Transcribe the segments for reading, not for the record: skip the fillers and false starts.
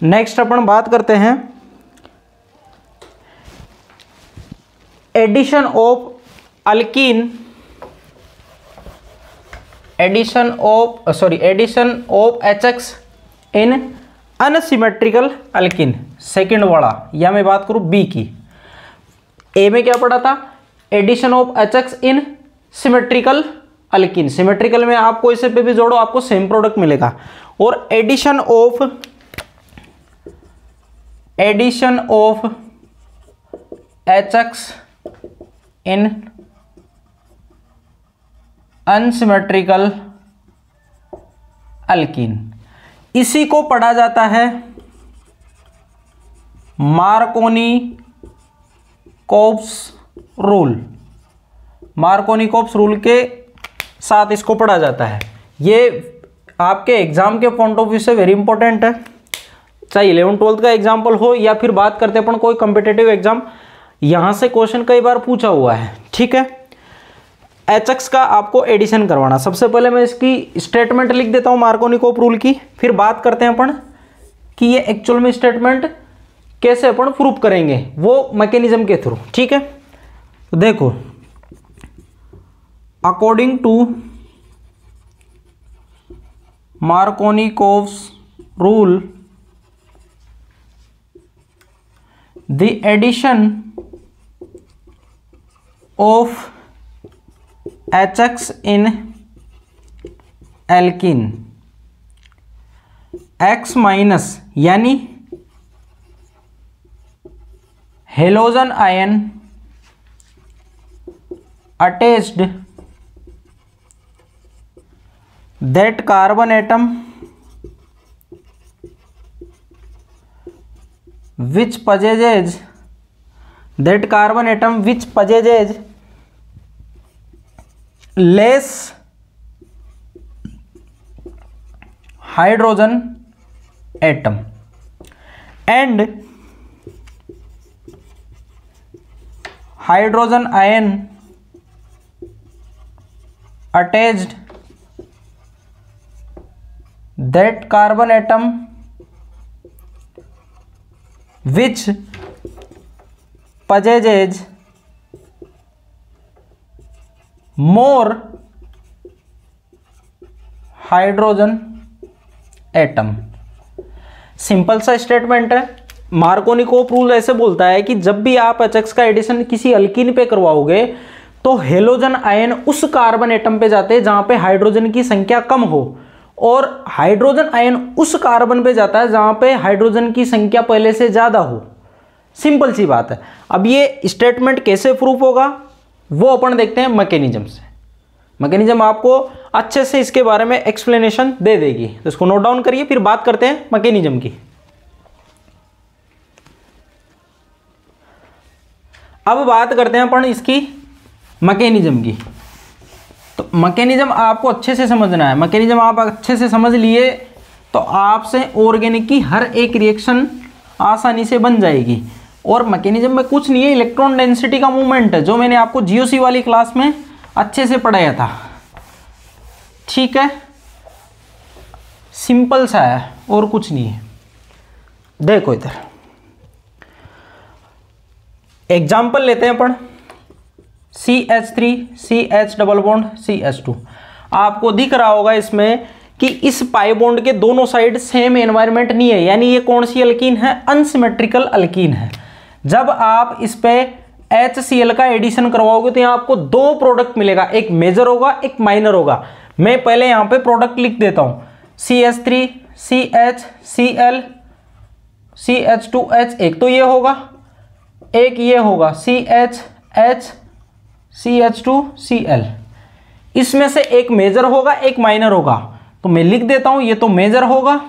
Next अपन बात करते हैं addition of alkene, addition of HX in unsymmetrical alkene, second वाला, या मैं बात करूं बी की। ए में क्या पढ़ा था, addition of HX in symmetrical alkene, symmetrical में आपको इसे पे भी जोड़ो आपको सेम प्रोडक्ट मिलेगा। और addition of HX in unsymmetrical alkene, इसी को पढ़ा जाता है मार्कोनी-कोप्स रूल। मार्कोनी-कोप्स रूल के साथ इसको पढ़ा जाता है। ये आपके एग्जाम के पॉइंट ऑफ व्यू से वेरी इंपॉर्टेंट है, चाहे 11-12 का एग्जाम्पल हो या फिर बात करते अपन कोई कॉम्पिटिटिव एग्जाम, यहां से क्वेश्चन कई बार पूछा हुआ है। ठीक है, HX का आपको एडिशन करवाना, सबसे पहले मैं इसकी स्टेटमेंट लिख देता हूं मार्कोनी-कोप रूल की, फिर बात करते हैं अपन कि ये एक्चुअल में स्टेटमेंट कैसे अपन प्रूव करेंगे, वो मैकेनिज्म के थ्रू। ठीक है, तो देखो, according to Markovnikov's rule the addition of HX in alkene X minus यानी halogen ion attached that carbon atom which possesses less hydrogen atom and hydrogen ion attached that carbon atom which possesses more hydrogen atom. Simple सा statement है। मार्कोनी-कोप rule ऐसे बोलता है कि जब भी आप HX का एडिशन किसी अल्कीन पे करवाओगे तो हेलोजन आयन उस कार्बन एटम पे जाते हैं जहां पे हाइड्रोजन की संख्या कम हो, और हाइड्रोजन आयन उस कार्बन पे जाता है जहां पे हाइड्रोजन की संख्या पहले से ज्यादा हो। सिंपल सी बात है। अब ये स्टेटमेंट कैसे प्रूफ होगा वो अपन देखते हैं मैकेनिज्म से। मैकेनिज्म आपको अच्छे से इसके बारे में एक्सप्लेनेशन दे देगी, तो इसको नोट डाउन करिए, फिर बात करते हैं मैकेनिज्म की। अब बात करते हैं अपन इसकी मैकेनिज्म की। तो मैकेनिज्म आपको अच्छे से समझना है। मैकेनिज्म आप अच्छे से समझ लिए तो आपसे ऑर्गेनिक की हर एक रिएक्शन आसानी से बन जाएगी। और मैकेनिज्म में कुछ नहीं है, इलेक्ट्रॉन डेंसिटी का मूवमेंट है, जो मैंने आपको जीओसी वाली क्लास में अच्छे से पढ़ाया था। ठीक है, सिंपल सा है और कुछ नहीं है। देखो इधर एग्जाम्पल लेते हैं अपन। CH3 CH double bond CH2, आपको दिख रहा होगा इसमें कि इस पाई बॉन्ड के दोनों साइड सेम एनवायरनमेंट नहीं है, यानी ये कौन सी अल्कीन है, अनसिमेट्रिकल अल्कीन है। जब आप इस पे HCl का एडिशन करवाओगे तो यहाँ आपको दो प्रोडक्ट मिलेगा, एक मेजर होगा एक माइनर होगा। मैं पहले यहाँ पे प्रोडक्ट लिख देता हूँ, CH3 CH Cl CH2H, एक तो ये होगा, एक ये होगा CHH CH2 Cl। इसमें से एक मेजर होगा एक माइनर होगा, तो मैं लिख देता हूं ये तो मेजर होगा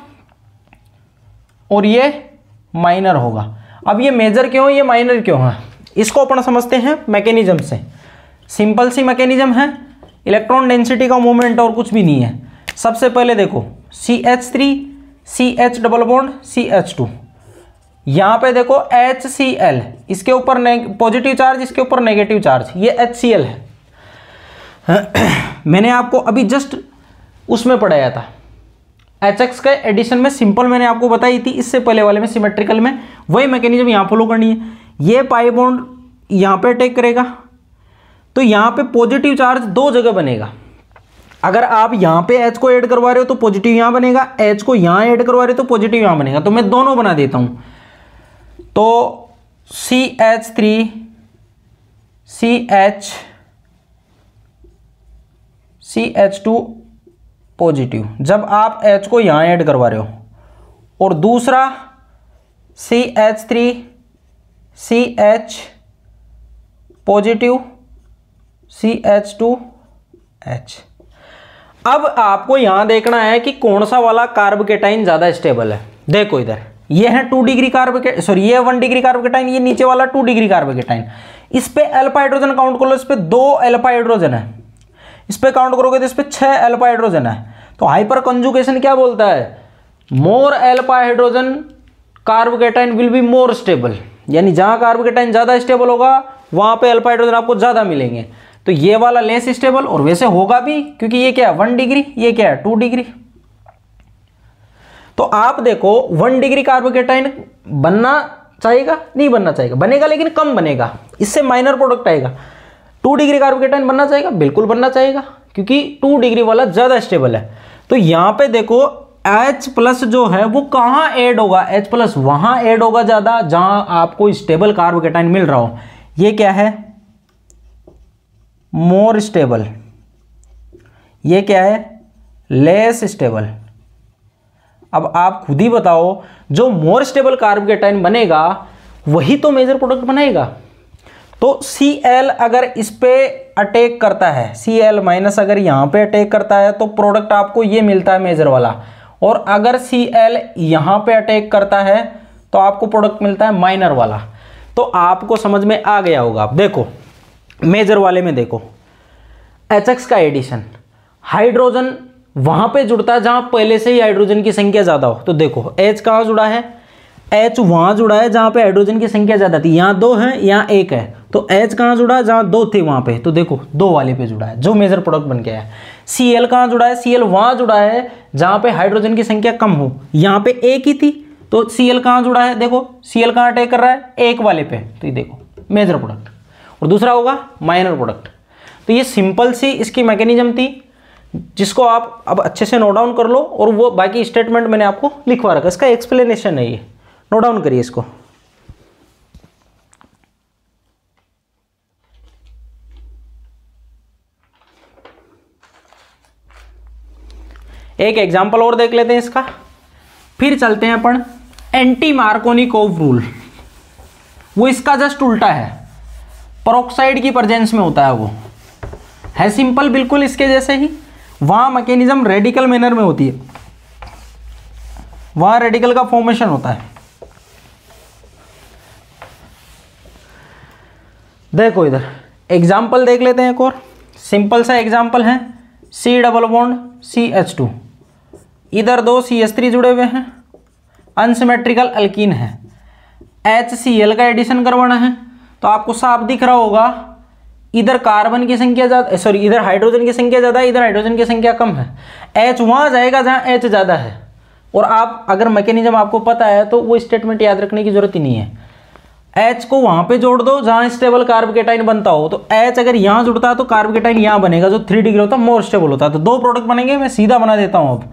और ये माइनर होगा। अब ये मेजर क्यों ये माइनर क्यों है, इसको अपन समझते हैं मैकेनिज्म से। सिंपल सी मैकेनिज्म है, इलेक्ट्रॉन डेंसिटी का मूवमेंट और कुछ भी नहीं है। सबसे पहले देखो CH3 CH double bond CH2, यहां पे देखो HCl, इसके ऊपर पॉजिटिव चार्ज इसके ऊपर नेगेटिव चार्ज, ये HCl है। मैंने आपको अभी जस्ट उसमें पढ़ाया था HX का एडिशन में सिंपल मैंने आपको बताई थी, इससे पहले वाले में सिमेट्रिकल में वही मैकेनिज्म यहाँ फॉलो करनी है। ये पाई बॉन्ड यहाँ पे अटैक करेगा तो यहाँ पे पॉजिटिव चार्ज दो जगह बनेगा। अगर आप यहाँ पे H को ऐड करवा रहे हो तो पॉजिटिव यहाँ बनेगा, H को यहाँ ऐड करवा रहे हो तो पॉजिटिव यहाँ बनेगा। तो मैं दोनों बना देता हूँ। तो CH3 CH2 पॉजिटिव, जब आप H को यहाँ ऐड करवा रहे हो, और दूसरा CH3 CH पॉजिटिव CH2H। अब आपको यहां देखना है कि कौन सा वाला कार्बोकेटाइन ज्यादा स्टेबल है। देखो इधर ये है 2 डिग्री कार्बोकेटाइन, सॉरी ये 1 डिग्री कार्बोकेटाइन, ये नीचे वाला 2 डिग्री कार्बोकेटाइन। इस पे अल्फा हाइड्रोजन काउंट कर लो, इस पे 2 अल्फा हाइड्रोजन है, इस पे काउंट करोगे तो इस पे 6 अल्फा हाइड्रोजन है। तो हाइपर कंजुगेशन क्या बोलता है, more alpha hydrogen carbocation will be more stable, यानी जहां कार्बोकेटाइन ज्यादा स्टेबल होगा वहां पे अल्फा हाइड्रोजन आपको ज्यादा मिलेंगे। तो ये वाला लेस स्टेबल, और वैसे होगा भी क्योंकि ये क्या है 1 डिग्री, ये क्या है 2 डिग्री। तो आप देखो 1 डिग्री कार्बोकेटाइन बनना चाहेगा, नहीं बनना चाहेगा, बनेगा लेकिन कम बनेगा, इससे माइनर प्रोडक्ट आएगा। 2 डिग्री कार्बोकेटाइन बनना चाहेगा, बिल्कुल बनना चाहेगा क्योंकि 2 डिग्री वाला ज्यादा स्टेबल है। तो यहां पे देखो H प्लस जो है वो कहां ऐड होगा, H प्लस वहां ऐड होगा ज्यादा जहां आपको स्टेबल कार्बोकेटाइन मिल रहा हो। ये क्या है मोर स्टेबल, ये क्या है लेस स्टेबल। अब आप खुद ही बताओ, जो मोर स्टेबल कार्बोकेटाइन बनेगा वही तो मेजर प्रोडक्ट बनाएगा। तो Cl अगर इस पे अटैक करता है, Cl माइनस अगर यहां पे अटैक करता है तो प्रोडक्ट आपको ये मिलता है मेजर वाला, और अगर Cl यहां पे अटैक करता है तो आपको प्रोडक्ट मिलता है माइनर वाला। तो आपको समझ में आ गया होगा। अब देखो मेजर वाले में देखो HX का एडिशन, हाइड्रोजन वहां पे जुड़ता है जहां पहले से ही हाइड्रोजन की संख्या ज्यादा हो। तो देखो H कहां जुड़ा है, H वहां जुड़ा है जहां पे हाइड्रोजन की संख्या ज्यादा थी, यहाँ 2 है यहाँ 1 है। तो H कहां जुड़ा है, जहां 2 थे वहां पे, तो देखो 2 वाले पे जुड़ा है जो मेजर प्रोडक्ट बन गया है। Cl कहां जुड़ा है, Cl वहां जुड़ा है जहां पे हाइड्रोजन की संख्या कम हो, यहाँ पे 1 ही थी। तो Cl कहां जुड़ा है, देखो Cl कहां अटैक कर रहा है 1 वाले पे, तो ये देखो मेजर प्रोडक्ट, और दूसरा होगा माइनर प्रोडक्ट। तो ये सिंपल सी इसकी मैकेनिज्म थी, जिसको आप अब अच्छे से नोट डाउन कर लो, और वो बाकी स्टेटमेंट मैंने आपको लिखवा रखा, इसका एक्सप्लेनेशन है, ये नोट डाउन करिए इसको। एक एग्जांपल और देख लेते हैं इसका, फिर चलते हैं अपन एंटी मार्कोनिकोव रूल। वो इसका जस्ट उल्टा है, पेरोक्साइड की प्रेजेंस में होता है, वो है सिंपल बिल्कुल इसके जैसे ही। वहां मैकेनिज्म रेडिकल मैनर में होती है, वहां रेडिकल का फॉर्मेशन होता है। देखो इधर एग्जाम्पल देख लेते हैं एक और सिंपल सा एग्जाम्पल है, C डबल बॉन्ड CH2, इधर 2 CH3 जुड़े हुए हैं, अनसिमेट्रिकल अल्कीन है, HCl का एडिशन करवाना है। तो आपको साफ दिख रहा होगा, इधर कार्बन की संख्या ज्यादा, सॉरी इधर हाइड्रोजन की संख्या ज्यादा है, इधर हाइड्रोजन की संख्या कम है। H वहां जाएगा जहां H ज्यादा है, और आप अगर मैकेनिज्म आपको पता है तो वो स्टेटमेंट याद रखने की जरूरत ही नहीं है। H को वहां पे जोड़ दो जहां स्टेबल कार्बोकेटाइन बनता हो। तो H अगर यहां जुड़ता है तो कार्बोकेटाइन यहां बनेगा जो 3 डिग्री होता है, मोर स्टेबल होता है। तो 2 प्रोडक्ट बनेंगे, मैं सीधा बना देता हूं। अब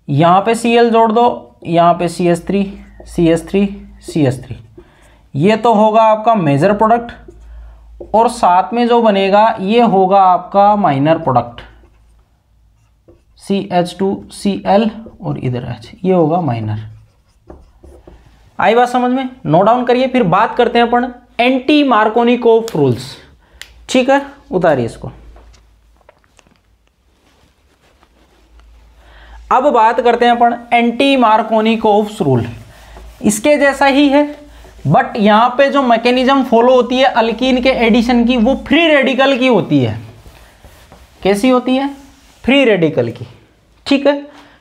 यहां पे Cl जोड़ दो, यहां पे CH3 CH3 CH3, ये तो होगा आपका मेजर प्रोडक्ट, और साथ में जो बनेगा ये होगा आपका माइनर प्रोडक्ट, CH2Cl और इधर H, ये होगा माइनर। आई बात समझ में, नोट डाउन करिए। फिर बात करते हैं अपन एंटी मार्कोनिकोव रूल्स, ठीक है, उतारिए इसको। अब बात करते हैं अपन एंटी मार्कोनिकोव रूल, इसके जैसा ही है, बट यहां पे जो मैकेनिज्म फॉलो होती है अल्कीन के एडिशन की, वो फ्री रेडिकल की होती है। कैसी होती है, फ्री रेडिकल की, ठीक है,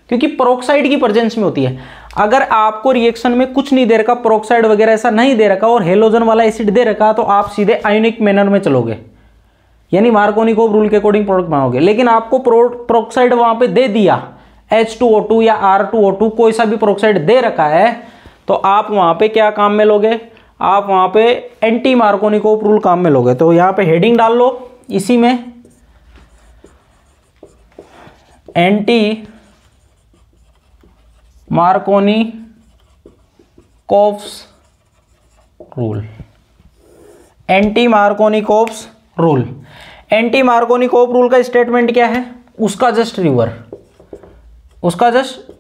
क्योंकि पेरोक्साइड की प्रेजेंस में होती है। अगर आपको रिएक्शन में कुछ नहीं दे रखा, पेरोक्साइड वगैरह ऐसा नहीं दे रखा, और हेलोजन वाला एसिड दे रखा, तो आप सीधे आयोनिक मैनर में चलोगे, यानी मार्कोनिकोव रूल के अकॉर्डिंग प्रोडक्ट बनाओगे। लेकिन आपको पेरोक्साइड वहां पे दे दिया, H2O2 या R2O2 कोई सा भी पेरोक्साइड दे रखा है, तो आप वहां पे क्या काम में लोगे, आप वहां पे एंटी मार्कोनिकोव रूल काम में लोगे। तो यहां पे हेडिंग डाल लो इसी में, anti Markovnikov's rule, anti Markovnikov's rule. Anti Markovnikov rule का स्टेटमेंट क्या है, उसका जस्ट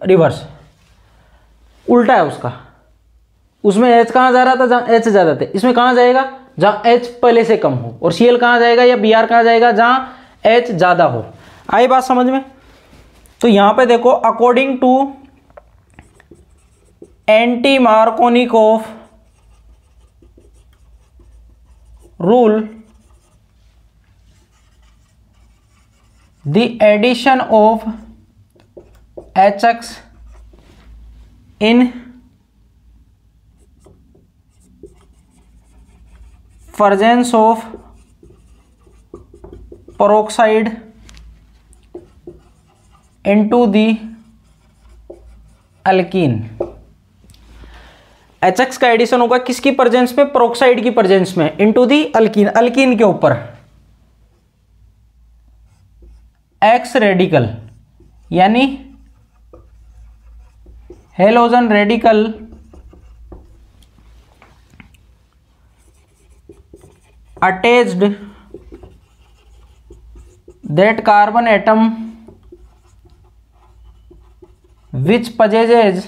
रिवर्स, उल्टा है उसका। उसमें H कहां जा रहा था, जहां H ज्यादा थे, इसमें कहां जाएगा, जहां H पहले से कम हो, और Cl कहां जाएगा या Br कहां जाएगा, जहां H ज्यादा हो। आई बात समझ में। तो यहां पे देखो, according to anti Markovnikov rule, the addition of HX in presence of peroxide into the alkene। HX का एडिशन होगा किसकी प्रेजेंस में, पेरोक्साइड की प्रेजेंस में, इनटू दी अल्कीन, अल्कीन के ऊपर एक्स रेडिकल यानी halogen radical attached that carbon atom which possesses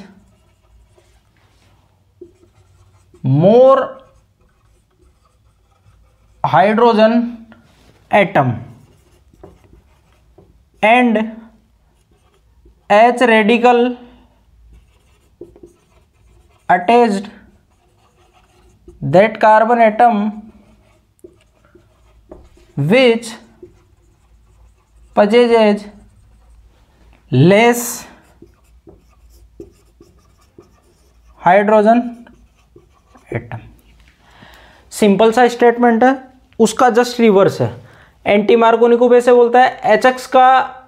more hydrogen atom and H radical attached that carbon atom which possesses less hydrogen atom. Simple सा statement है, उसका just reverse है। Anti Markovnikov ऐसे बोलता है, HX का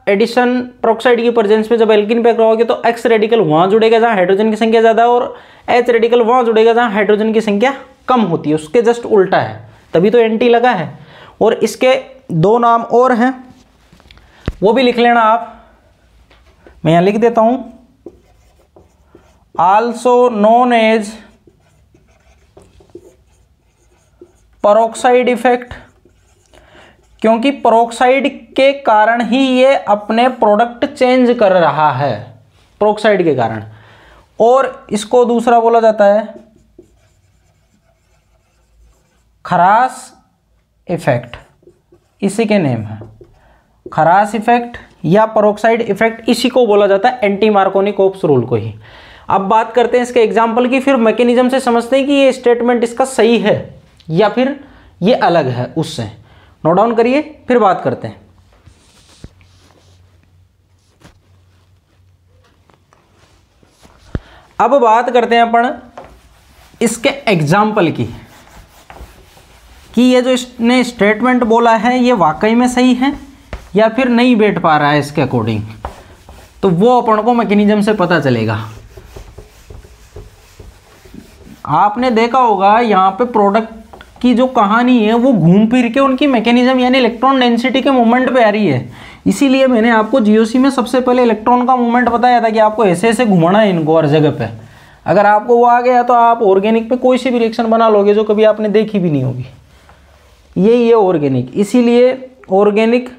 addition peroxide की presence में जब एल्कीन पे कराओगे तो X रेडिकल वहां जुड़ेगा जहां हाइड्रोजन की संख्या ज्यादा है, और H रेडिकल वहां जुड़ेगा जहां हाइड्रोजन की संख्या कम होती है, उसके जस्ट उल्टा है, तभी तो एंटी लगा है। और इसके दो नाम और हैं, वो भी लिख लेना आप, मैं यहां लिख देता हूं। also known as peroxide effect, क्योंकि पेरोक्साइड के कारण ही ये अपने प्रोडक्ट चेंज कर रहा है, पेरोक्साइड के कारण। और इसको दूसरा बोला जाता है खरास इफेक्ट, इसी के नेम है खरास इफेक्ट या पेरोक्साइड इफेक्ट, इसी को बोला जाता है एंटी मार्कोनिकोव रूल को ही। अब बात करते हैं इसके एग्जाम्पल की, फिर मैकेनिज्म से समझते हैं कि ये स्टेटमेंट इसका सही है या फिर ये अलग है उससे। नोट डाउन करिए, फिर बात करते हैं। अब बात करते हैं अपन इसके एग्जाम्पल की, कि ये जो इसने स्टेटमेंट बोला है ये वाकई में सही है या फिर नहीं बैठ पा रहा है इसके अकॉर्डिंग। तो वो अपन को मैकेनिज्म से पता चलेगा। आपने देखा होगा यहाँ पे प्रोडक्ट की जो कहानी है वो घूम फिर के उनकी मैकेनिज्म यानी इलेक्ट्रॉन डेंसिटी के मूवमेंट पे आ रही है। इसीलिए मैंने आपको जीओसी में सबसे पहले इलेक्ट्रॉन का मूवमेंट बताया था कि आपको ऐसे ऐसे घुमाना है इनको हर जगह पे। अगर आपको वो आ गया तो आप ऑर्गेनिक पे कोई सी भी रिएक्शन बना लोगे जो कभी आपने देखी भी नहीं होगी। यही है ऑर्गेनिक। इसीलिए ऑर्गेनिक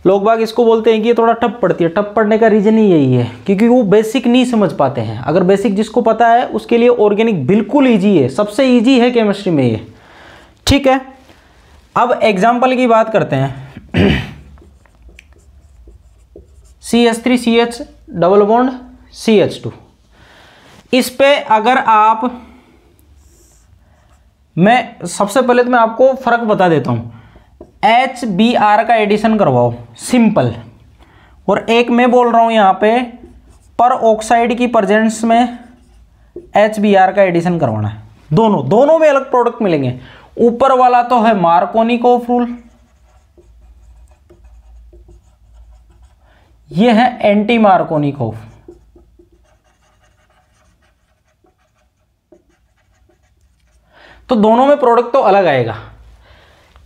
लोग बाग इसको बोलते हैं कि ये थोड़ा टफ पड़ती है। टफ पड़ने का रीज़न ही यही है क्योंकि वो बेसिक नहीं समझ पाते हैं। अगर बेसिक जिसको पता है उसके लिए ऑर्गेनिक बिल्कुल ईजी है, सबसे ईजी है केमिस्ट्री में ये। ठीक है, अब एग्जाम्पल की बात करते हैं। CH3CH डबल बॉन्ड CH2, इस पे अगर आप, मैं सबसे पहले तो मैं आपको फर्क बता देता हूं। HBr का एडिशन करवाओ सिंपल, और एक मैं बोल रहा हूं यहां पे पर ऑक्साइड की प्रेजेंस में HBr का एडिशन करवाना है। दोनों में अलग प्रोडक्ट मिलेंगे। ऊपर वाला तो है मार्कोनिकोव रूल, ये है एंटी मार्कोनिकोव। तो दोनों में प्रोडक्ट तो अलग आएगा।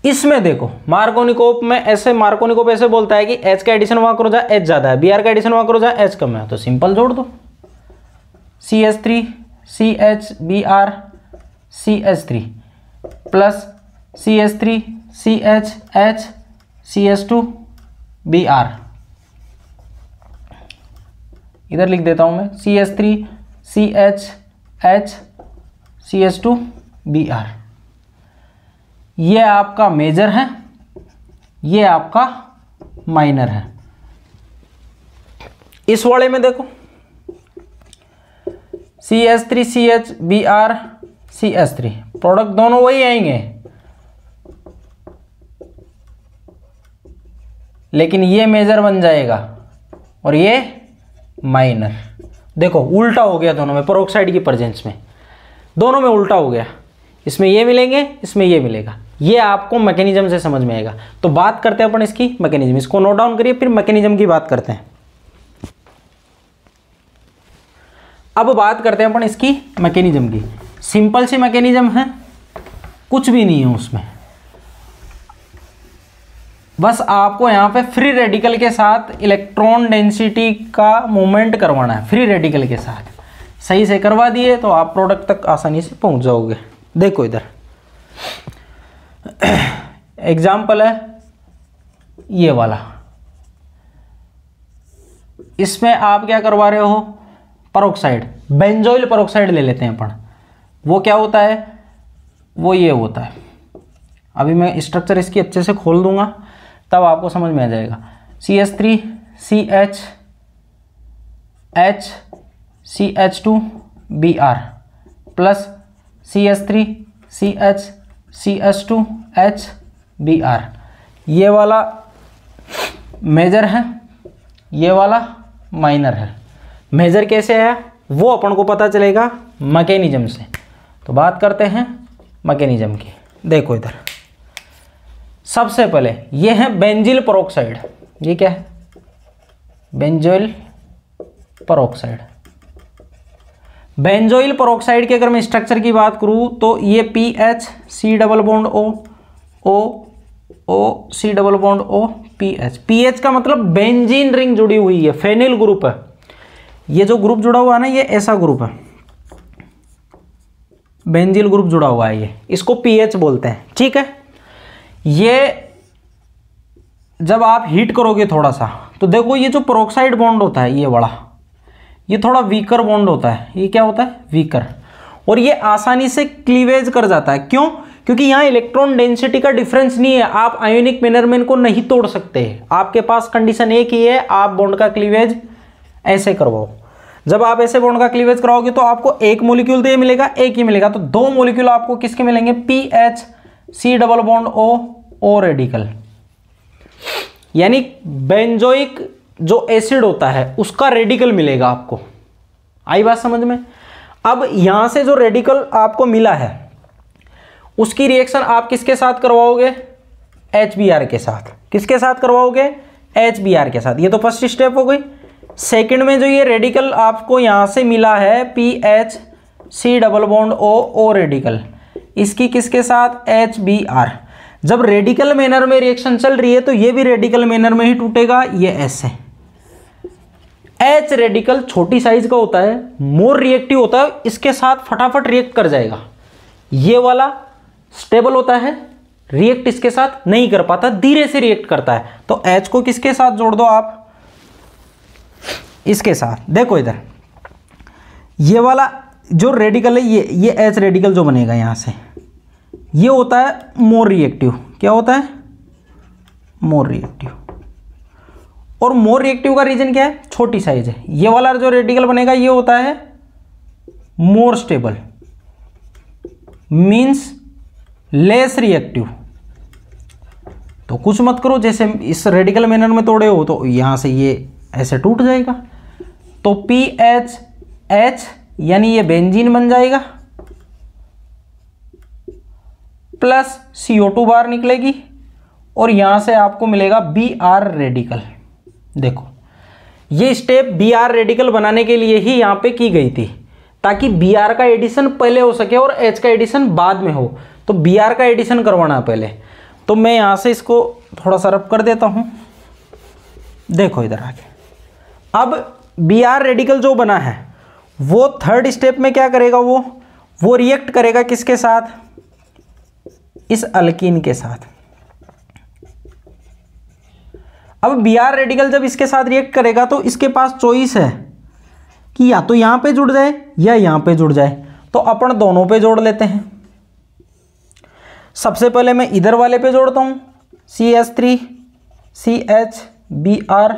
इसमें देखो मार्कोनिकोव में ऐसे, मार्कोनिकोव ऐसे बोलता है कि H का एडिशन वहां करो जहां H ज्यादा है, Br का एडिशन वहां करो जहां H कम है, तो सिंपल जोड़ दो CH3 CH Br CH3 plus CH3 CH H CH2 Br। इधर लिख देता हूं मैं CH3 CH H CH2 Br। ये आपका मेजर है, ये आपका माइनर है। इस वाले में देखो CH3 CH Br CH3, product दोनों वही आएंगे, लेकिन ये मेजर बन जाएगा और ये माइनर। देखो उल्टा हो गया दोनों में, पेरोक्साइड की प्रेजेंस में दोनों में उल्टा हो गया। इसमें ये मिलेंगे, इसमें ये मिलेगा। ये आपको मैकेनिज्म से समझ में आएगा। तो बात करते हैं अपन इसकी मैकेनिज्म, इसको नोट डाउन करिए, फिर मैकेनिज्म की बात करते हैं। अब बात करते हैं अपन इसकी मैकेनिज्म की। सिंपल सी मैकेनिज्म है, कुछ भी नहीं है उसमें, बस आपको यहाँ पे फ्री रेडिकल के साथ इलेक्ट्रॉन डेंसिटी का मूवमेंट करवाना है। फ्री रेडिकल के साथ सही से करवा दिए तो आप प्रोडक्ट तक आसानी से पहुंच जाओगे। देखो इधर एग्जाम्पल है ये वाला, इसमें आप क्या करवा रहे हो, पेरोक्साइड, बेंजोइल पेरोक्साइड ले लेते हैं अपन। वो क्या होता है, वो ये होता है। अभी मैं स्ट्रक्चर इसकी अच्छे से खोल दूंगा तब आपको समझ में आ जाएगा। CH3 CH H CH2 Br plus CH3 CH CH2 H Br। ये वाला मेजर है, ये वाला माइनर है। मेजर कैसे है वो अपन को पता चलेगा मैकेनिज्म से। तो बात करते हैं मैकेनिज्म की। देखो इधर सबसे पहले ये है बेंजील पेरोक्साइड। ये क्या है, बेंजोइल पेरोक्साइड। बेंजोइल पेरोक्साइड के अगर मैं स्ट्रक्चर की बात करूं तो ये PH C double bond O O O C double bond O PH। PH का मतलब बेंजीन रिंग जुड़ी हुई है, फेनिल ग्रुप है। ये जो ग्रुप जुड़ा हुआ है ना, ये ऐसा ग्रुप है, बेंजील ग्रुप जुड़ा हुआ है, ये इसको PH बोलते हैं। ठीक है, ये जब आप हीट करोगे थोड़ा सा तो देखो ये जो पेरोक्साइड बॉन्ड होता है ये बड़ा, ये थोड़ा वीकर बॉन्ड होता है। ये क्या होता है, वीकर, और ये आसानी से क्लीवेज कर जाता है। क्यों, क्योंकि यहाँ इलेक्ट्रॉन डेंसिटी का डिफरेंस नहीं है। आप आयोनिक मैनर में इनको नहीं तोड़ सकते। आपके पास कंडीशन एक ही है, आप बॉन्ड का क्लीवेज ऐसे करवाओ। जब आप ऐसे बॉन्ड का क्लीवेज कराओगे तो आपको एक मॉलिक्यूल तो ये मिलेगा, एक ही मिलेगा। तो दो मॉलिक्यूल आपको किसके मिलेंगे, PH C double bond O radical, यानी बेंजोइक जो एसिड होता है उसका रेडिकल मिलेगा आपको। आई बात समझ में। अब यहां से जो रेडिकल आपको मिला है उसकी रिएक्शन आप किसके साथ करवाओगे, HBr के साथ। किसके साथ करवाओगे, HBr के साथ। ये तो फर्स्ट स्टेप हो गई। सेकंड में जो ये रेडिकल आपको यहां से मिला है PH C double bond O radical, इसकी किसके साथ, HBr। जब रेडिकल मैनर में रिएक्शन चल रही है तो ये भी रेडिकल मैनर में ही टूटेगा, ये ऐसे। H रेडिकल छोटी साइज का होता है, मोर रिएक्टिव होता है, इसके साथ फटाफट रिएक्ट कर जाएगा। ये वाला स्टेबल होता है, रिएक्ट इसके साथ नहीं कर पाता, धीरे से रिएक्ट करता है। तो H को किसके साथ जोड़ दो आप, इसके साथ। देखो इधर ये वाला जो रेडिकल है, ये H रेडिकल जो बनेगा यहां से, ये होता है मोर रिएक्टिव। क्या होता है, मोर रिएक्टिव। और मोर रिएक्टिव का रीजन क्या है, छोटी साइज है। ये वाला जो रेडिकल बनेगा ये होता है more stable, means less reactive. तो कुछ मत करो, जैसे इस रेडिकल मैनर में तोड़े हो तो यहां से ये ऐसे टूट जाएगा। तो PHH यानी ये बेंजीन बन जाएगा, प्लस CO2 बार निकलेगी और यहां से आपको मिलेगा Br रेडिकल। देखो ये स्टेप Br रेडिकल बनाने के लिए ही यहाँ पे की गई थी, ताकि Br का एडिशन पहले हो सके और H का एडिशन बाद में हो। तो Br का एडिशन करवाना है पहले। तो मैं यहाँ से इसको थोड़ा सा रब कर देता हूँ। देखो इधर आके, अब Br रेडिकल जो बना है वो थर्ड स्टेप में क्या करेगा, वो रिएक्ट करेगा किसके साथ, इस अल्कीन के साथ। अब Br रेडिकल जब इसके साथ रिएक्ट करेगा तो इसके पास चॉइस है कि या तो यहाँ पे जुड़ जाए या यहाँ पे जुड़ जाए। तो अपन दोनों पे जोड़ लेते हैं। सबसे पहले मैं इधर वाले पे जोड़ता हूँ, CH3 CH Br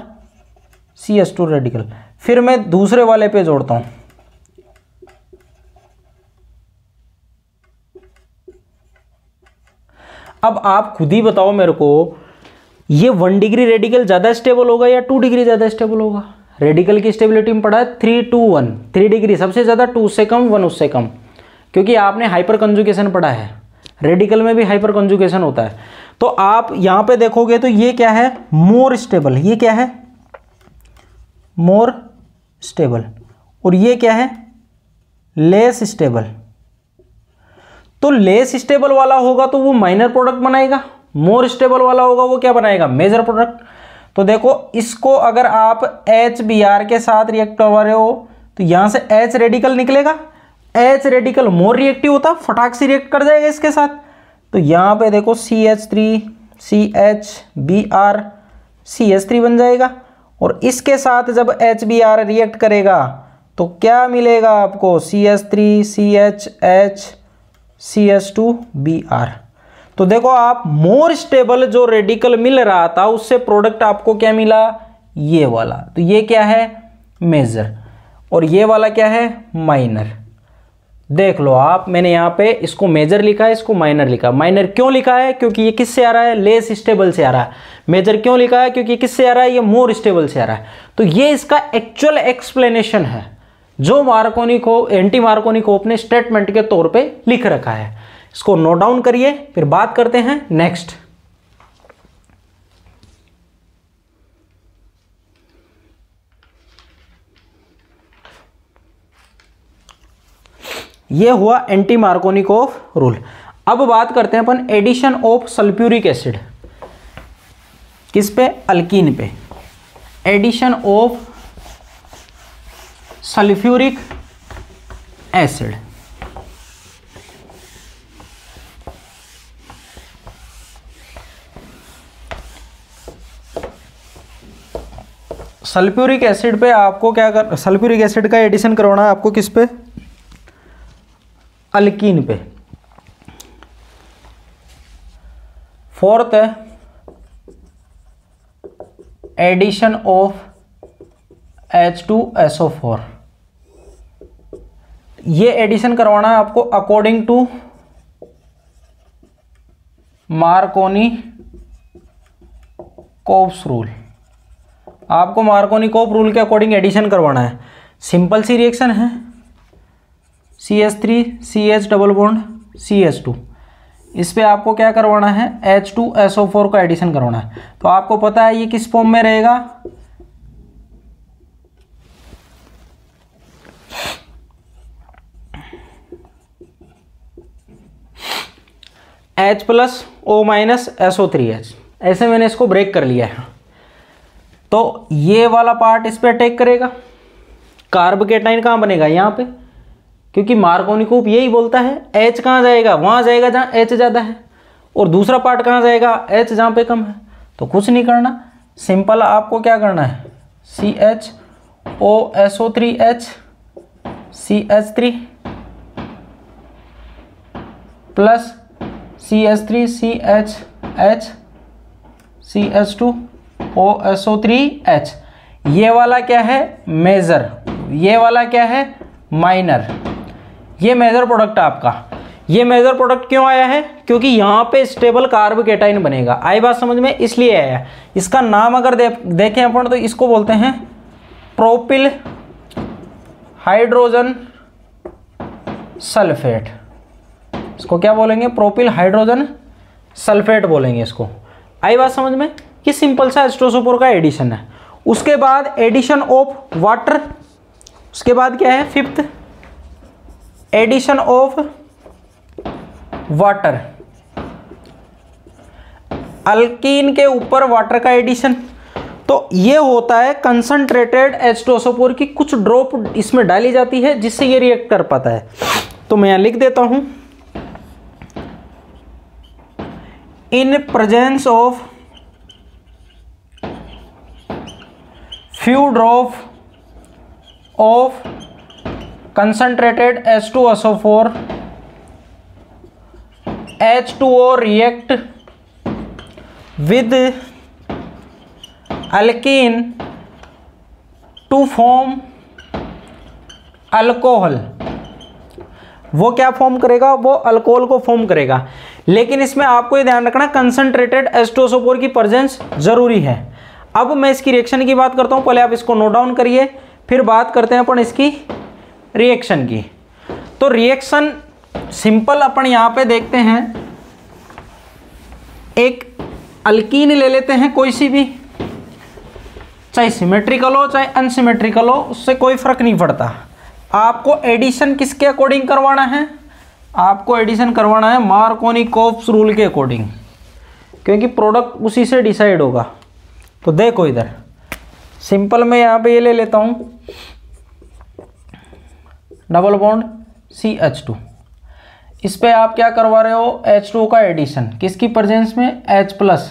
CH2 radical. फिर मैं दूसरे वाले पे जोड़ता हूँ, अब आप खुद ही बताओ मेरे को, ये 1 डिग्री रेडिकल ज़्यादा स्टेबल होगा या 2 डिग्री ज़्यादा स्टेबल होगा? रेडिकल की स्टेबिलिटी में पढ़ा है 3 to 1, 3 डिग्री सबसे ज़्यादा, 2 उससे कम, 1 उससे कम, क्योंकि आपने हाइपर कंजुगेशन पढ़ा है। रेडिकल में भी हाइपर कंजुगेशन होता है। तो आप यहाँ पे देखोगे तो ये क्या है, मोर स्टेबल, ये क्या है, मोर स्टेबल, और ये क्या है, लेस स्टेबल। तो लेस स्टेबल वाला होगा तो वो माइनर प्रोडक्ट बनाएगा, मोर स्टेबल वाला होगा वो क्या बनाएगा, मेजर प्रोडक्ट। तो देखो इसको अगर आप HBr के साथ रिएक्ट करवा रहे हो तो यहाँ से H रेडिकल निकलेगा, H रेडिकल मोर रिएक्टिव होता, फटाक से रिएक्ट कर जाएगा इसके साथ। तो यहाँ पे देखो CH3 CH Br CH3 बन जाएगा, और इसके साथ जब HBr रिएक्ट करेगा तो क्या मिलेगा आपको, CH3 CH H CH2 Br। तो देखो आप मोर स्टेबल जो रेडिकल मिल रहा था उससे प्रोडक्ट आपको क्या मिला, ये वाला। तो ये क्या है, मेजर, और ये वाला क्या है, माइनर। देख लो आप, मैंने यहाँ पे इसको मेजर लिखा है, इसको माइनर लिखा। माइनर क्यों लिखा है, क्योंकि ये किससे आ रहा है, लेस स्टेबल से आ रहा है। मेजर क्यों लिखा है, क्योंकि किससे आ रहा है, ये मोर स्टेबल से आ रहा है। तो ये इसका एक्चुअल एक्सप्लेनेशन है जो मार्कोनिकोव, एंटी मार्कोनिकोव ने स्टेटमेंट के तौर पे लिख रखा है। इसको नोट डाउन करिए, फिर बात करते हैं नेक्स्ट। ये हुआ एंटी मार्कोनिकोव रूल। अब बात करते हैं अपन एडिशन ऑफ सल्फ्यूरिक एसिड, किस पे, अल्कीन पे। Addition of sulphuric acid, sulphuric acid पे आपको क्या कर, सल्फ्यूरिक एसिड का एडिशन करवाना है आपको किस पे, अल्कीन पे। फोर्थ है एडिशन ऑफ H2SO4। ये एडिशन करवाना है आपको अकॉर्डिंग टू मार्कोनिकोव्स रूल। आपको मार्कोनिकोव रूल के अकॉर्डिंग एडिशन करवाना है। सिंपल सी रिएक्शन है, CH3 CH double bond CH2, इस पे आपको क्या करवाना है, H2SO4 का एडिशन करवाना है। तो आपको पता है ये किस फॉर्म में रहेगा, H+O-SO3H। ऐसे मैंने इसको ब्रेक कर लिया है। तो ये वाला पार्ट इस पे अटैक करेगा। कार्ब केटाइन कहाँ बनेगा, यहाँ पे, क्योंकि मार्कोनिकोव यही बोलता है H कहाँ जाएगा, वहाँ जाएगा जहाँ H ज़्यादा है, और दूसरा पार्ट कहाँ जाएगा, H जहाँ पे कम है। तो कुछ नहीं करना, सिंपल आपको क्या करना है, CHOSO3H CH3 plus CH3 CHH CH2 OSO3H। ये वाला क्या है, मेजर, ये वाला क्या है, माइनर। ये मेजर प्रोडक्ट आपका। ये मेजर प्रोडक्ट क्यों आया है, क्योंकि यहाँ पे स्टेबल कार्ब केटाइन बनेगा। आई बात समझ में, इसलिए आया। इसका नाम अगर देखें अपन तो इसको बोलते हैं प्रोपिल हाइड्रोजन सल्फेट। इसको क्या बोलेंगे, प्रोपिल हाइड्रोजन सल्फेट बोलेंगे इसको। आई बात समझ में। ये सिंपल सा H2SO4 का एडिशन है। उसके बाद एडिशन ऑफ वाटर, उसके बाद क्या है, fifth edition of water, alkyne के ऊपर वाटर का एडिशन। तो ये होता है कंसंट्रेटेड H2SO4 की कुछ ड्रॉप इसमें डाली जाती है जिससे ये रिएक्ट कर पाता है। तो मैं यहां लिख देता हूं, in presence of few drop of concentrated H2SO4, H2O react with alkene to form alcohol. वो क्या फॉर्म करेगा, वो अल्कोहल को फॉर्म करेगा। लेकिन इसमें आपको ये ध्यान रखना कंसंट्रेटेड H2SO4 की प्रेजेंस जरूरी है। अब मैं इसकी रिएक्शन की बात करता हूं, पहले आप इसको नोट डाउन करिए, फिर बात करते हैं अपन इसकी रिएक्शन की। तो रिएक्शन सिंपल अपन यहां पे देखते हैं, एक अल्कीन ले लेते हैं कोई सी भी, चाहे सिमेट्रिकल हो चाहे अनसिमेट्रिकल हो, उससे कोई फर्क नहीं पड़ता। आपको एडिशन किसके अकॉर्डिंग करवाना है, आपको एडिशन करवाना है मार्कोनी-कोप्स रूल के अकॉर्डिंग, क्योंकि प्रोडक्ट उसी से डिसाइड होगा। तो देखो इधर सिंपल में यहाँ पे ये ले लेता हूँ डबल बॉन्ड CH2, इस पे आप क्या करवा रहे हो, H2O का एडिशन, किसकी प्रेजेंस में, H+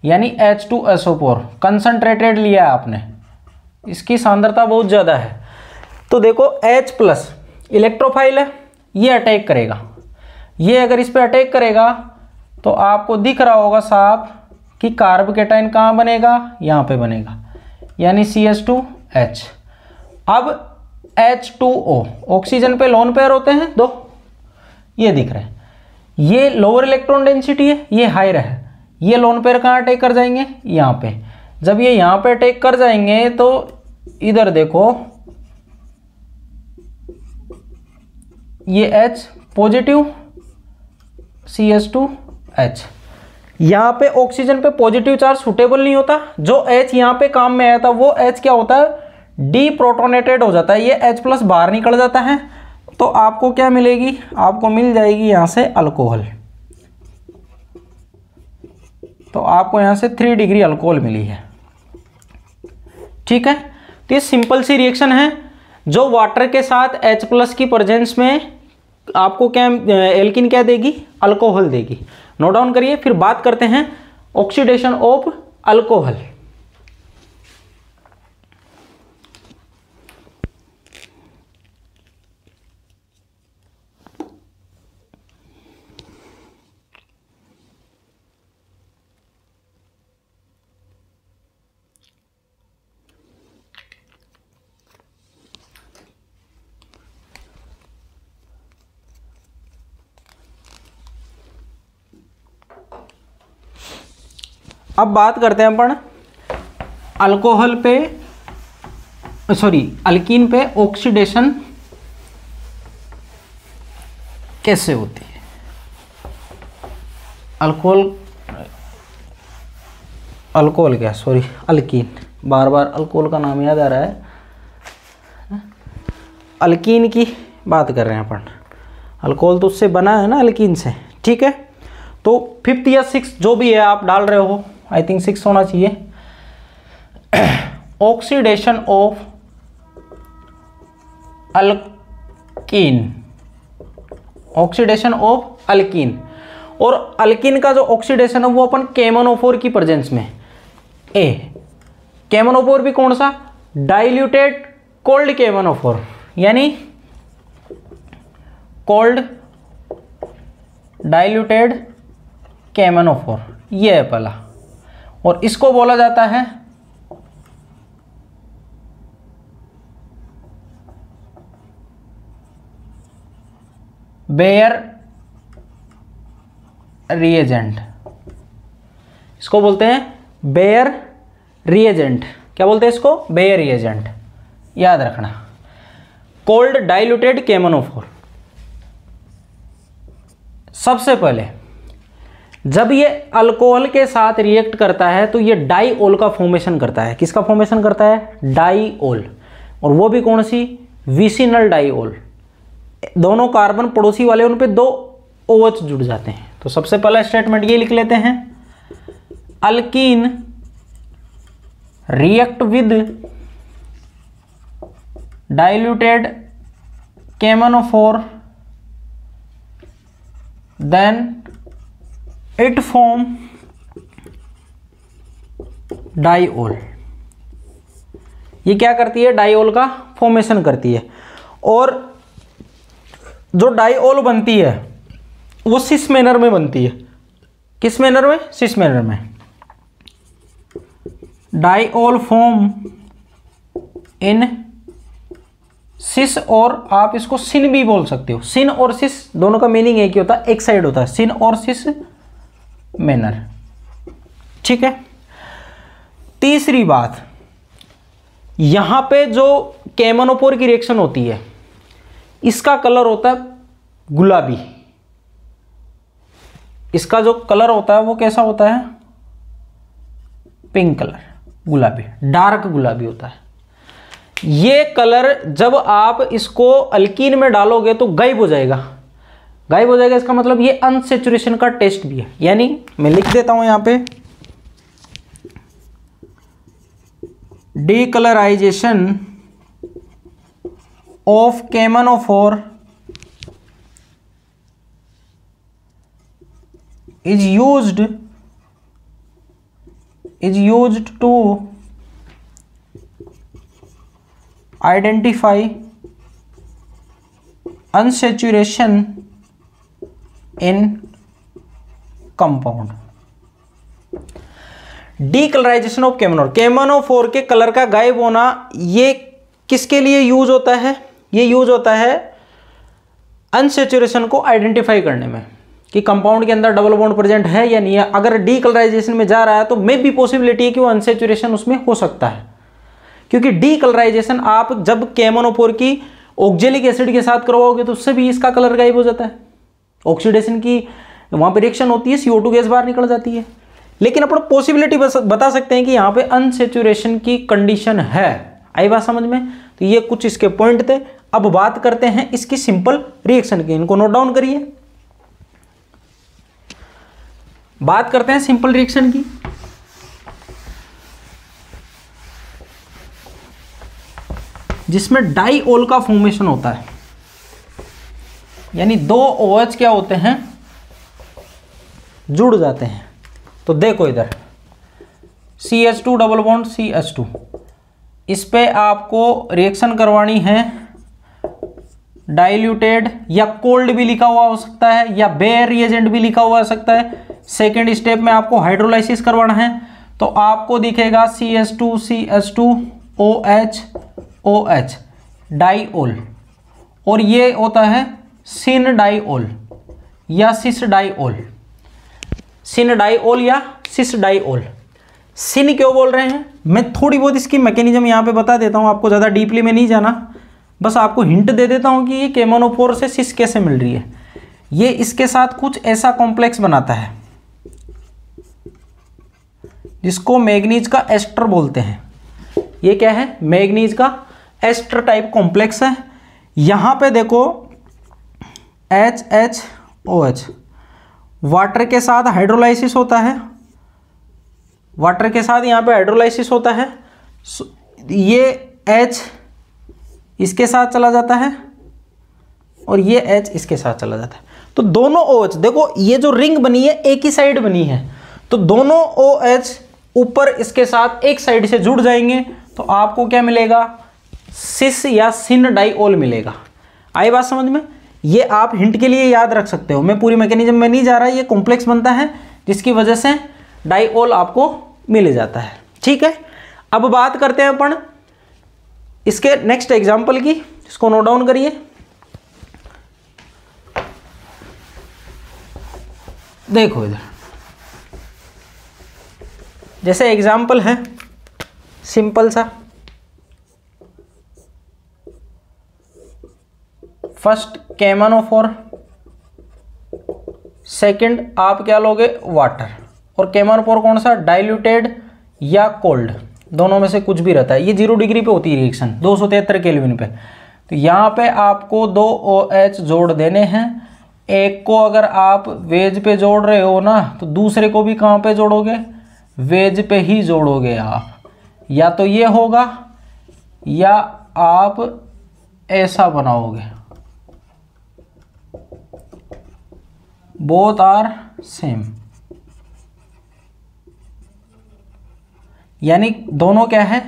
यानी H2SO4 कंसंट्रेटेड लिया है आपने, इसकी सांद्रता बहुत ज़्यादा है। तो देखो H+ इलेक्ट्रोफाइल है, ये अटैक करेगा, ये अगर इस पे अटैक करेगा तो आपको दिख रहा होगा साफ कि कार्बोकेटाइन कहाँ बनेगा, यहाँ पे बनेगा, यानी CH2H। अब H2O ऑक्सीजन पे लोन पेयर होते हैं दो, ये दिख रहे हैं, ये लोअर इलेक्ट्रॉन डेंसिटी है, ये हायर है, ये लोन पेयर कहाँ अटैक कर जाएंगे, यहाँ पे। जब ये यहाँ पे अटैक कर जाएंगे तो इधर देखो ये H पॉजिटिव CH2H, यहाँ पे ऑक्सीजन पे पॉजिटिव चार्ज सुटेबल नहीं होता, जो H यहाँ पे काम में आया था वो H क्या होता है, डीप्रोटोनेटेड हो जाता है, ये H+ बाहर निकल जाता है। तो आपको क्या मिलेगी, आपको मिल जाएगी यहाँ से अल्कोहल। तो आपको यहाँ से 3 डिग्री अल्कोहल मिली है, ठीक है। तो ये सिंपल सी रिएक्शन है जो वाटर के साथ H+ की प्रेजेंस में आपको क्या एल्कीन क्या देगी, अल्कोहल देगी। नोट डाउन करिए, फिर बात करते हैं ऑक्सीडेशन ऑफ अल्कोहल। अब बात करते हैं अपन अल्कोहल पे, सॉरी अल्कीन पे ऑक्सीडेशन कैसे होती है। अल्कोहल क्या, सॉरी अल्कीन, बार बार अल्कोहल का नाम याद आ रहा है, अल्कीन की बात कर रहे हैं अपन। अल्कोहल तो उससे बना है ना, अल्कीन से, ठीक है। तो 5th या 6th जो भी है आप डाल रहे हो, आई थिंक 6 होना चाहिए। Oxidation of alkyne, oxidation of alkyne, और अल्कीन का जो ऑक्सीडेशन है वो अपन KMnO4 की प्रेजेंस में। KMnO4 भी कौन सा, डाइल्यूटेड कोल्ड KMnO4, यानी कोल्ड डाइल्यूटेड KMnO4, ये है पहला, और इसको बोला जाता है बेयर रिएजेंट, इसको बोलते हैं बेयर रिएजेंट। क्या बोलते हैं इसको, बेयर रिएजेंट, याद रखना। Cold diluted KMnO4। सबसे पहले जब ये अल्कोहल के साथ रिएक्ट करता है तो ये डाईओल का फॉर्मेशन करता है। किसका फॉर्मेशन करता है? डाईओल। और वो भी कौन सी? Vicinal diol. दोनों कार्बन पड़ोसी वाले, उन पे 2 OH जुड़ जाते हैं। तो सबसे पहला स्टेटमेंट ये लिख लेते हैं, alkene react with diluted KMnO4 then it form diol. ये क्या करती है? डाईओल का फॉर्मेशन करती है। और जो डाईओल बनती है वो सिस मैनर में बनती है। किस मैनर में? सिस मैनर में। डाईओल फॉर्म इन सिस, और आप इसको सिन भी बोल सकते हो। सिन और सिस दोनों का मीनिंग एक ही होता है, एक साइड होता है, सिन और सिस मैनर। ठीक है। तीसरी बात, यहां पे जो KMnO4 की रिएक्शन होती है इसका कलर होता है गुलाबी। इसका जो कलर होता है वो कैसा होता है? पिंक कलर, गुलाबी, डार्क गुलाबी होता है। ये कलर जब आप इसको अल्कीन में डालोगे तो गायब हो जाएगा। गायब हो जाएगा इसका मतलब ये अनसेचुरेशन का टेस्ट भी है। यानी मैं लिख देता हूं यहां पे, decolourisation of KMnO4 is used to identify unsaturation in compound। Decolourisation of KMnO4 के कलर का गायब होना, ये किसके लिए यूज होता है? ये यूज होता है अनसेचुरेशन को आइडेंटिफाई करने में कि कंपाउंड के अंदर डबल बॉन्ड प्रेजेंट है या नहीं है। अगर डीकलराइजेशन में जा रहा है तो मे भी पॉसिबिलिटी है कि वो अनसेचुरेशन उसमें हो सकता है, क्योंकि डीकलराइजेशन आप जब KMnO4 की ऑक्जेलिक एसिड के साथ करवाओगे तो उससे भी इसका कलर गायब हो जाता है। ऑक्सीडेशन की वहां पर रिएक्शन होती है, CO2 गैस बाहर निकल जाती है। लेकिन अपन पॉसिबिलिटी बता सकते हैं कि यहाँ पे अनसेचुरेशन की कंडीशन है। आई बात समझ में? तो ये कुछ इसके पॉइंट थे। अब बात करते हैं इसकी सिंपल रिएक्शन की। इनको नोट डाउन करिए। बात करते हैं सिंपल रिएक्शन की। जिसमें डाईओल का फॉर्मेशन होता है, यानी 2 OH क्या होते हैं? जुड़ जाते हैं। तो देखो इधर CH2 डबल बॉन्ड CH2, इस पे आपको रिएक्शन करवानी है डाइल्यूटेड, या कोल्ड भी लिखा हुआ हो सकता है या बेयर रिएजेंट भी लिखा हुआ हो सकता है। सेकेंड स्टेप में आपको हाइड्रोलाइसिस करवाना है तो आपको दिखेगा CH2 CH2 OH OH diol, और ये होता है सिन डाईओल या सिस डाईओल। सिन डाईओल या सिस डाईओल। सिन क्यों बोल रहे हैं? मैं थोड़ी बहुत इसकी मैकेनिज्म यहाँ पे बता देता हूँ, आपको ज़्यादा डीपली में नहीं जाना, बस आपको हिंट दे देता हूँ कि ये KMnO4 से सिस कैसे मिल रही है। ये इसके साथ कुछ ऐसा कॉम्प्लेक्स बनाता है जिसको मैग्नीज का एस्टर बोलते हैं। ये क्या है? मैग्नीज का एस्टर टाइप कॉम्प्लेक्स है। यहाँ पे देखो HHOH, वाटर के साथ हाइड्रोलाइसिस होता है। वाटर के साथ यहाँ पे हाइड्रोलाइसिस होता है। ये H इसके साथ चला जाता है और ये H इसके साथ चला जाता है। तो दोनों OH देखो, ये जो रिंग बनी है एक ही साइड बनी है, तो दोनों OH ऊपर इसके साथ एक साइड से जुड़ जाएंगे तो आपको क्या मिलेगा? सिस या सिन डाईओल मिलेगा। आई बात समझ में? ये आप हिंट के लिए याद रख सकते हो, मैं पूरी मैकेनिज्म में नहीं जा रहा। ये कॉम्प्लेक्स बनता है जिसकी वजह से डाईओल आपको मिल जाता है। ठीक है। अब बात करते हैं अपन इसके नेक्स्ट एग्जाम्पल की, इसको नोट डाउन करिए। देखो इधर जैसे एग्जाम्पल है सिंपल सा, फर्स्ट KMnO4 सेकंड आप क्या लोगे, वाटर। और केमोनोफोर कौन सा, डाइल्यूटेड या कोल्ड, दोनों में से कुछ भी रहता है। ये 0 डिग्री पे होती है रिएक्शन, 273 केल्विन पे। तो यहाँ पे आपको 2 OH जोड़ देने हैं। एक को अगर आप वेज पे जोड़ रहे हो ना, तो दूसरे को भी कहाँ पे जोड़ोगे, वेज पे ही जोड़ोगे आप। या तो ये होगा या आप ऐसा बनाओगे, बोथ आर सेम, यानी दोनों क्या है,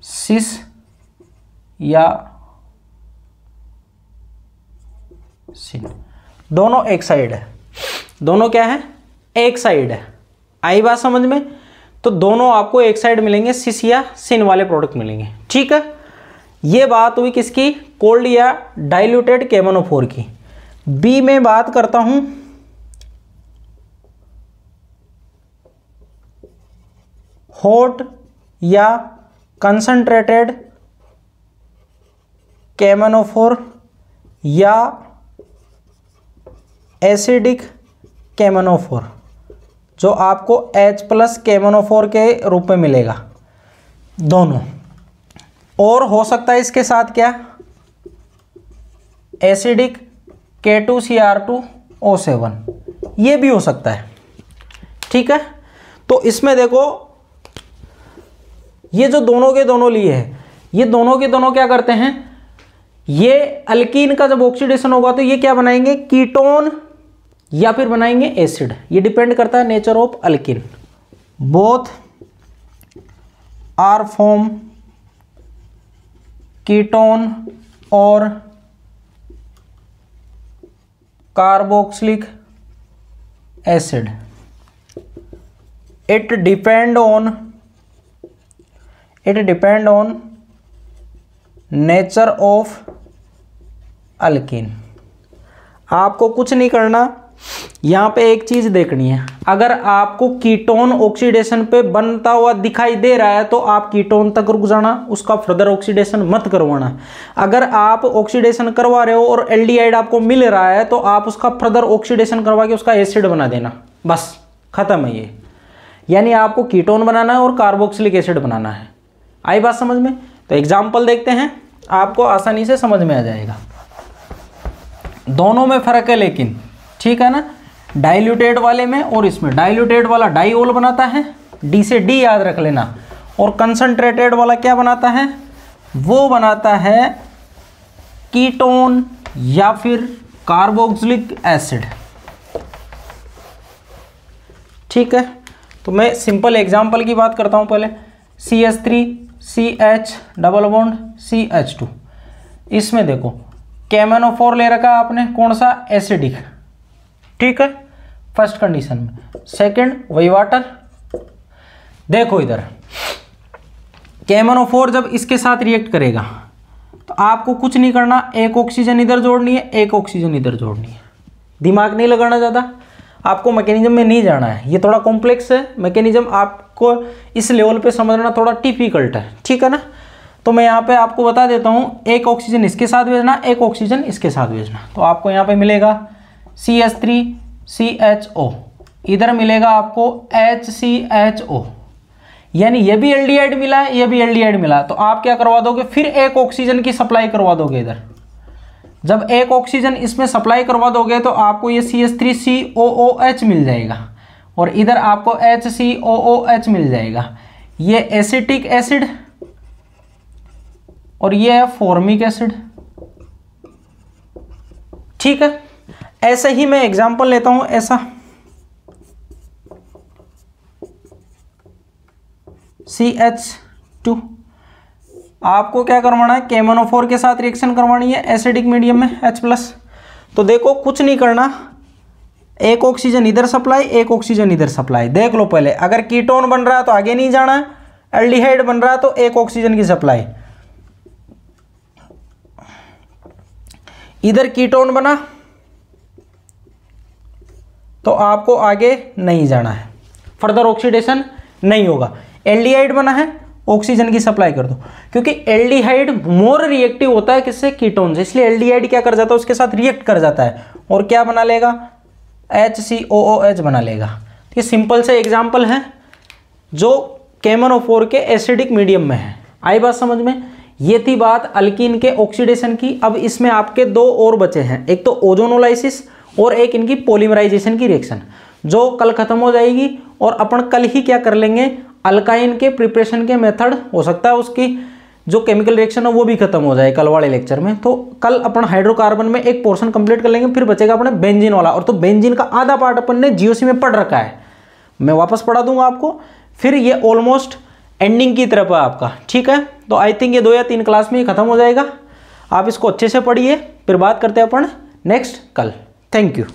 सिस या सिन, दोनों एक साइड है। दोनों क्या है, एक साइड है। आई बात समझ में? तो दोनों आपको एक साइड मिलेंगे, सिस या सिन वाले प्रोडक्ट मिलेंगे। ठीक है, ये बात हुई किसकी, कोल्ड या डाइल्यूटेड केमोनोफोर की। बी में बात करता हूं हॉट या कंसंट्रेटेड केमोनोफोर या एसिडिक केमोनोफोर, जो आपको H+ केमोनोफोर के रूप में मिलेगा दोनों। और हो सकता है इसके साथ क्या, एसिडिक K2Cr2O7, ये भी हो सकता है। ठीक है, तो इसमें देखो ये जो दोनों के दोनों लिए है, ये दोनों के दोनों क्या करते हैं, ये अल्कीन का जब ऑक्सीडेशन होगा तो ये क्या बनाएंगे, कीटोन या फिर बनाएंगे एसिड। ये डिपेंड करता है nature of alkene. Both are form ketone और carboxylic acid. It depend on nature of alkene. आपको कुछ नहीं करना, यहाँ पे एक चीज देखनी है। अगर आपको कीटोन ऑक्सीडेशन पे बनता हुआ दिखाई दे रहा है तो आप कीटोन तक रुक जाना, उसका फर्दर ऑक्सीडेशन मत करवाना। अगर आप ऑक्सीडेशन करवा रहे हो और एल्डिहाइड आपको मिल रहा है तो आप उसका फर्दर ऑक्सीडेशन करवा के उसका एसिड बना देना, बस खत्म है ये। यानी आपको कीटोन बनाना है और कार्बोक्सिलिक एसिड बनाना है। आई बात समझ में? तो एग्जाम्पल देखते हैं, आपको आसानी से समझ में आ जाएगा। दोनों में फर्क है लेकिन, ठीक है ना, डाइल्यूटेड वाले में और इसमें। डाइल्यूटेड वाला डाइओल बनाता है, डी से डी याद रख लेना, और कंसंट्रेटेड वाला क्या बनाता है, वो बनाता है कीटोन या फिर कार्बोक्सिलिक एसिड। ठीक है, तो मैं सिंपल एग्जांपल की बात करता हूं पहले। CH3CH डबल बॉन्ड CH2, इसमें देखो केमोनोफोर ले रखा है आपने, कौन सा, एसिडिक। ठीक है, फर्स्ट कंडीशन में। सेकंड वही वाटर। देखो इधर केमोनोफोर जब इसके साथ रिएक्ट करेगा तो आपको कुछ नहीं करना, एक ऑक्सीजन इधर जोड़नी है, एक ऑक्सीजन इधर जोड़नी है। दिमाग नहीं लगाना ज़्यादा, आपको मैकेनिज्म में नहीं जाना है, ये थोड़ा कॉम्प्लेक्स है मैकेनिज्म, आपको इस लेवल पे समझना थोड़ा डिफिकल्ट है। ठीक है ना, तो मैं यहाँ पे आपको बता देता हूँ, एक ऑक्सीजन इसके साथ भेजना, एक ऑक्सीजन इसके साथ भेजना। तो आपको यहाँ पे मिलेगा CH3CHO, इधर मिलेगा आपको HCHO, यानी ये भी एल्डिहाइड मिला है, ये भी एल्डिहाइड मिला है। तो आप क्या करवा दोगे, फिर एक ऑक्सीजन की सप्लाई करवा दोगे इधर। जब एक ऑक्सीजन इसमें सप्लाई करवा दोगे तो आपको ये CH3COOH मिल जाएगा और इधर आपको HCOOH मिल जाएगा। ये एसिटिक एसिड और ये है फॉर्मिक एसिड। ठीक है, ऐसे ही मैं एग्जांपल लेता हूं, ऐसा CH2, आपको क्या करवाना है, केमोनोफोर के साथ रिएक्शन करवानी है एसिडिक मीडियम में H+। तो देखो कुछ नहीं करना, एक ऑक्सीजन इधर सप्लाई, एक ऑक्सीजन इधर सप्लाई। देख लो पहले, अगर कीटोन बन रहा है तो आगे नहीं जाना है, एल्डिहाइड बन रहा है तो एक ऑक्सीजन की सप्लाई। इधर कीटोन बना तो आपको आगे नहीं जाना है, फर्दर ऑक्सीडेशन नहीं होगा। एल्डिहाइड बना है, ऑक्सीजन की सप्लाई कर दो, क्योंकि एल्डिहाइड मोर रिएक्टिव होता है किससे, कीटोन से, इसलिए एल्डिहाइड क्या कर जाता है, उसके साथ रिएक्ट कर जाता है और क्या बना लेगा, HCOOH बना लेगा। ये सिंपल से एग्जाम्पल है जो KMnO4 के एसिडिक मीडियम में है। आई बात समझ में? ये थी बात अल्कीन के ऑक्सीडेशन की। अब इसमें आपके दो और बचे हैं, एक तो ओजोनोलाइसिस और एक इनकी पॉलीमराइजेशन की रिएक्शन, जो कल खत्म हो जाएगी। और अपन कल ही क्या कर लेंगे, अल्काइन के प्रिपरेशन के मेथड, हो सकता है उसकी जो केमिकल रिएक्शन है वो भी खत्म हो जाए कल वाले लेक्चर में। तो कल अपन हाइड्रोकार्बन में एक पोर्शन कंप्लीट कर लेंगे, फिर बचेगा अपने बेंजीन वाला। और तो बेंजीन का आधा पार्ट अपन ने जीओसी में पढ़ रखा है, मैं वापस पढ़ा दूंगा आपको। फिर ये ऑलमोस्ट एंडिंग की तरफ है आपका, ठीक है। तो आई थिंक ये 2 या 3 क्लास में ही खत्म हो जाएगा। आप इसको अच्छे से पढ़िए, फिर बात करते हैं अपन नेक्स्ट कल। Thank you.